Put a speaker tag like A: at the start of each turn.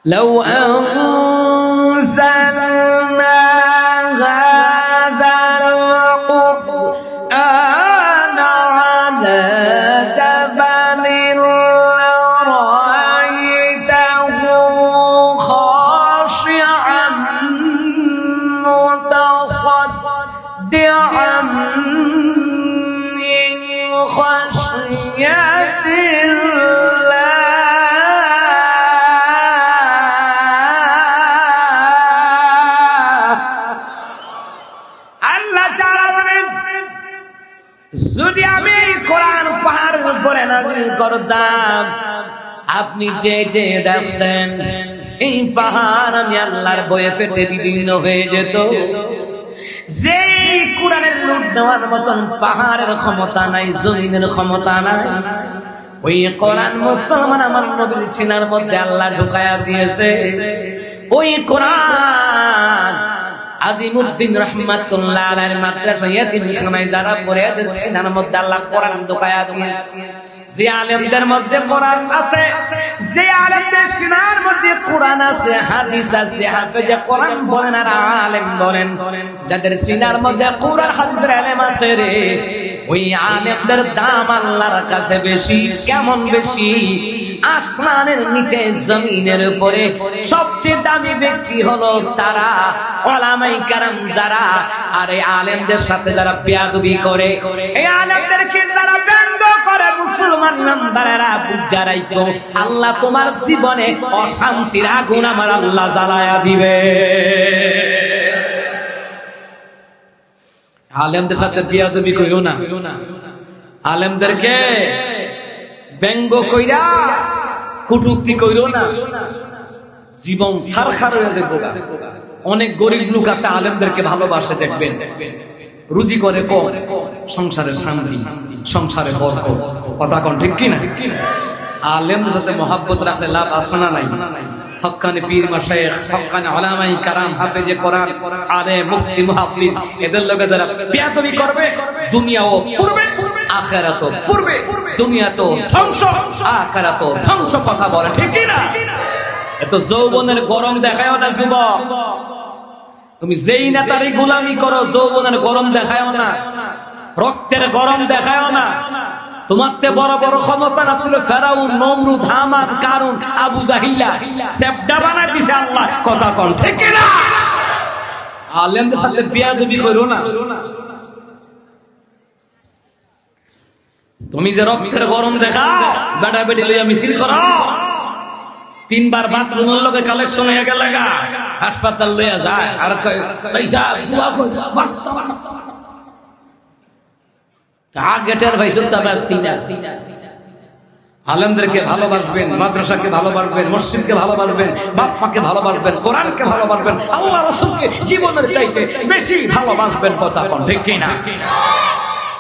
A: লাউ আনজালনা হাযাল কুরআনা আলা জাবালিন লারাআইতাহু খাশি'আন মুতাসাদ্দি'আন মিন খাশিয়াতিল্লাহ। যদি আমি কোরআন পাহাড়ের উপরে নাযিল করতাম, আপনি যে যে দেখতেন এই পাহাড় আমি আল্লাহর বয়ে ফেটে বিদীর্ণ হয়ে যেত। যে কোরআনের লুট নেওয়ার মতন পাহাড়ের ক্ষমতা নাই, জমিনের ক্ষমতা নাই, ওই কোরআন মুসলমান আমার নবীর সিনার মধ্যে আল্লাহ ঢুকায়া দিয়েছে। ওই কোরআন আজিমউদ্দিন রাহমাতুল্লাহ আলাইহির মাদ্রাসা ইয়াতিমখানায় যারা পড়ে এদের সিনার মধ্যে আল্লাহ কোরআন ঢুকায়া দিয়েছে। যে আলেমদের মধ্যে কোরআন আছে, যে আলেমদের সিনার মধ্যে কোরআন আছে, হাদিস আছে, হাফেজে কোরআন বলেন আর আলেম বলেন, যাদের সিনার মধ্যে কোরআন হাদিসের ইলম আছে রে, ওই আলেমদের দাম আল্লাহর কাছে বেশি। কেমন বেশি? আসমানের নিচে জমিনের উপরে সবচেয়ে দামি ব্যক্তি হলো তারা উলামায়ে কেরাম যারা, আর এই আলেমদের সাথে যারা বেয়াদবি করে, এই আলেমদেরকে যারা ব্যঙ্গ করে, মুসলমান নামদারেরা বুঝা রাখো, আল্লাহ তোমার জীবনে অশান্তির আগুন আমার আল্লাহ জ্বালায়া দিবে। আলেমদের সাথে বেয়াদবি কইরো না, আলেমদেরকে ব্যঙ্গ কইরা কটূক্তি কইরো না, জীবন ছারখার হয়ে যাবে। অনেক গরিব লোক আছে আলেমদেরকে ভালোবাসে, দেখবেন রুজি করে কম, সংসারে শান্তি, সংসারে বরকত। কথা কোন ঠিক কি না? আলেমদের সাথে মহব্বত রাখলে লাভ আছে না নাই? হক্কানি পীর মাশায়েখ, হক্কানি উলামায়ে কেরাম, হাফেজে কোরআন, আলেম, মুফতি, মুহাদ্দিস, এদের লগে যারা বেয়াদবি করবে, দুনিয়াও পূর্বে আখিরাতও পূর্বে, দুনিয়া তো ধ্বংস, আখিরাত ধ্বংস। কথা বলে ঠিক কি না? এত যৌবনের গরম দেখায়ও না যুবক, তুমি যেই নেতারই গোলামি করো যৌবনের গরম দেখায়ও না, রক্তের গরম দেখায়ও না। তোমার তে বড় বড় ক্ষমতা ছিল ফেরাউন, নমরুদ, হামান, কারুন, আবু জাহিলা, সেবডা বানাই দিছে আল্লাহ। কথা কোন ঠিক কি না? আলেমদের সাথে বেয়াদবি করো না। তুমি যে রক্তের গরম দেখাও, বেটা বেটি লইয়া মিছিল করো, তিনবার বাথরুমের লোকে কালেকশন হয়ে গেল, হাসপাতাল লইয়া যায়, আর গেটের ভাই সুলতা ব্যস্তি না। আলেমদেরকে ভালোবাসবেন, মাদ্রাসাকে ভালোবাসবেন, মসজিদকে ভালোবাসবেন, বাপ মাকে ভালোবাসবেন, কোরআনকে ভালোবাসবেন, আল্লাহ রাসূলকে জীবনের চাইতে বেশি ভালোবাসবেন। কথা ঠিক কিনা?